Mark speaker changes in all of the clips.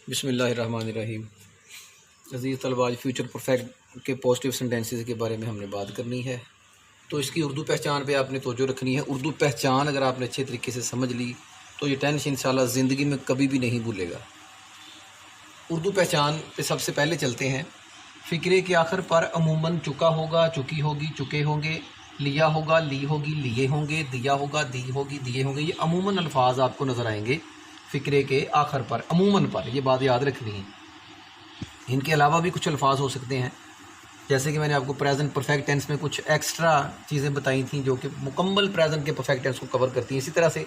Speaker 1: बिस्मिल्लाहिर्रहमानिर्रहीम। अज़ीज़ तलबा, आज फ्यूचर परफेक्ट के पॉजिटिव सेंटेंसेस के बारे में हमने बात करनी है। तो इसकी उर्दू पहचान पे आपने तवज्जो रखनी है। उर्दू पहचान अगर आपने अच्छे तरीके से समझ ली तो ये टेंस इंशाल्लाह ज़िंदगी में कभी भी नहीं भूलेगा। उर्दू पहचान पे सबसे पहले चलते हैं। फ़िक्रे के आखिर पर अमूमन चुका होगा, चुकी होगी, चुके होंगे, लिया होगा, ली होगी, लिए होंगे, दिया होगा, दी होगी, दिए होंगे। ये अमूमन अल्फाज आपको नज़र आएंगे फ़िक्रे के आखिर पर, अमूमन पर। ये बात याद रखनी है। इनके अलावा भी कुछ अल्फाज हो सकते हैं, जैसे कि मैंने आपको प्रेजेंट परफेक्ट टेंस में कुछ एक्स्ट्रा चीज़ें बताई थी जो कि मुकम्मल प्रेजेंट के परफेक्ट टेंस को कवर करती हैं। इसी तरह से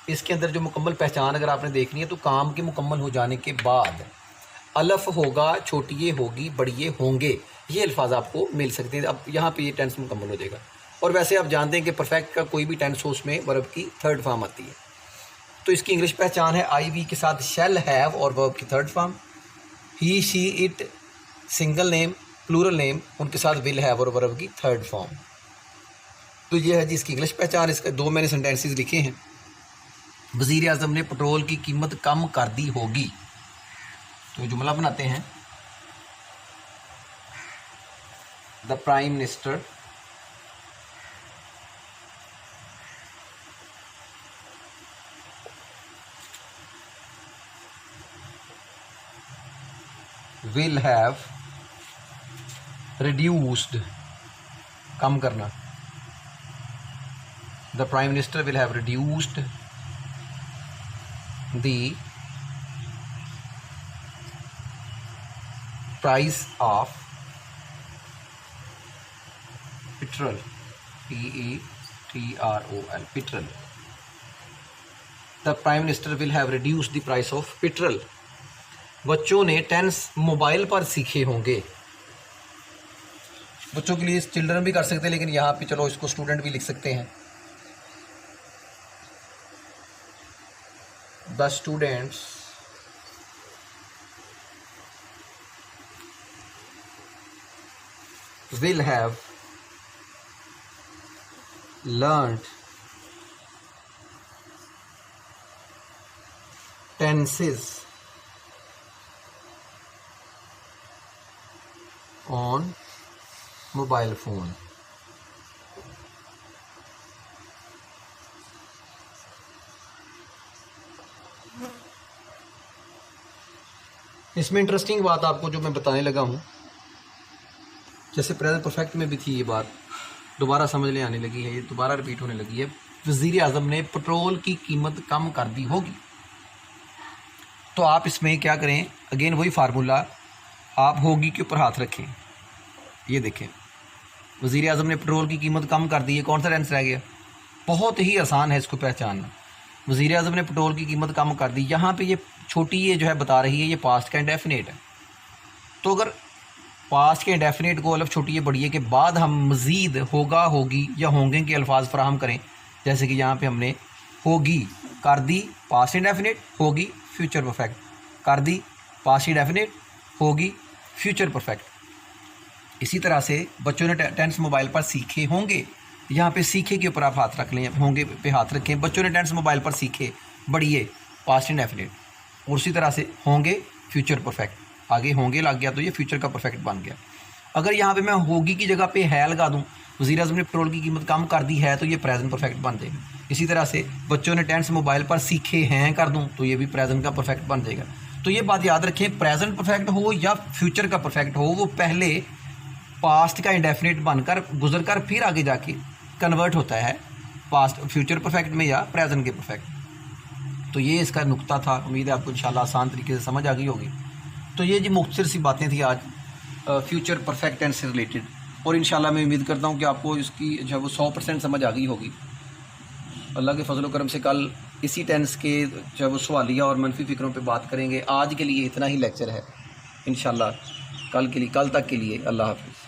Speaker 1: इसके अंदर जो मुकम्मल पहचान अगर आपने देखनी है तो काम के मुकम्मल हो जाने के बाद अलफ होगा, छोटिए होगी, बड़िए होंगे, ये अल्फाज आपको मिल सकते हैं। अब यहाँ पे ये टेंस मुकम्मल हो जाएगा। और वैसे आप जानते हैं कि परफेक्ट का कोई भी टेंस हो उसमें वर्ब की थर्ड फॉर्म आती है। तो इसकी इंग्लिश पहचान है आई वी के साथ शैल हैव और वर्ब की third form, he she it single name plural name उनके साथ विल हैव और वर्ब की थर्ड फॉर्म। तो ये है जी इसकी इंग्लिश पहचान। इसका दो मैंने सेंटेंसेस लिखे हैं। वज़ीर आज़म ने पेट्रोल की कीमत कम कर दी होगी। तो जुमला बनाते हैं, the prime minister will have reduced, कम करना, the prime minister will have reduced the price of petrol, petrol, petrol. The prime minister will have reduced the price of petrol. बच्चों ने टेंस मोबाइल पर सीखे होंगे। बच्चों के लिए चिल्ड्रन भी कर सकते हैं, लेकिन यहाँ पे चलो इसको स्टूडेंट भी लिख सकते हैं। The students will have learned tenses on mobile phone. इसमें इंटरेस्टिंग बात आपको जो मैं बताने लगा हूँ, जैसे प्रेजेंट परफेक्ट में भी थी ये बात, दोबारा समझ ले आने लगी है, ये दोबारा रिपीट होने लगी है। वज़ीर आज़म ने पेट्रोल की कीमत कम कर दी होगी। तो आप इसमें क्या करें, अगेन वही फार्मूला, आप होगी के ऊपर हाथ रखें। ये देखें, वज़ीर आज़म ने पेट्रोल की कीमत कम कर दी है, कौन सा टेंस रह गया? बहुत ही आसान है इसको पहचानना। वज़ीर आज़म ने पेट्रोल की कीमत कम कर दी, यहाँ पे ये छोटी ये जो है बता रही है, ये पास्ट का इंडेफिनिट है। तो अगर पास्ट के इंडेफिनिट को अलफ छोटी बड़िए के बाद हम मज़ीद होगा, होगी या होंगे के अल्फाज फराहम करें, जैसे कि यहाँ पे हमने होगी कर दी पास्ट इंडेफिनिट, होगी फ्यूचर परफेक्ट, कर दी पास्ट इंडेफिनिट, होगी फ्यूचर परफेक्ट। इसी तरह से बच्चों ने टेंस मोबाइल पर सीखे होंगे, यहाँ पे सीखे के ऊपर आप हाथ रख लें, होंगे पे हाथ रखें। बच्चों ने टेंस मोबाइल पर सीखे, बढ़िए पास्ट इंडेफिनिट। और उसी तरह से होंगे फ्यूचर परफेक्ट, आगे होंगे लग गया तो ये फ्यूचर का परफेक्ट बन गया। अगर यहाँ पे मैं होगी की जगह पे है लगा दूँ, वज़ीर आज़म ने पेट्रोल की कीमत कम कर दी है, तो ये प्रेजेंट परफेक्ट बन जाएगा। इसी तरह से बच्चों ने टेंस मोबाइल पर सीखे हैं कर दूँ तो ये भी प्रेजेंट का परफेक्ट बन जाएगा। तो ये बात याद रखें, प्रेजेंट परफेक्ट हो या फ्यूचर का परफेक्ट हो, वो पहले पास्ट का इंडेफिनिट बनकर गुजर कर फिर आगे जाके कन्वर्ट होता है पास्ट फ्यूचर परफेक्ट में या प्रेजेंट के परफेक्ट। तो ये इसका नुक्ता था। उम्मीद है आपको इंशाल्लाह आसान तरीके से समझ आ गई होगी। तो ये जी मुख्तसर सी बातें थी आज फ्यूचर परफेक्ट टेंस से रिलेटेड, और इंशाल्लाह मैं उम्मीद करता हूँ कि आपको इसकी जो है वो 100% समझ आ गई होगी। अल्लाह के फजल करम से कल इसी टेंस के जो है वो सवालिया और मनफी फ़िक्रों पे बात करेंगे। आज के लिए इतना ही लेक्चर है। इंशाल्लाह कल तक के लिए अल्लाह हाफ़िज़।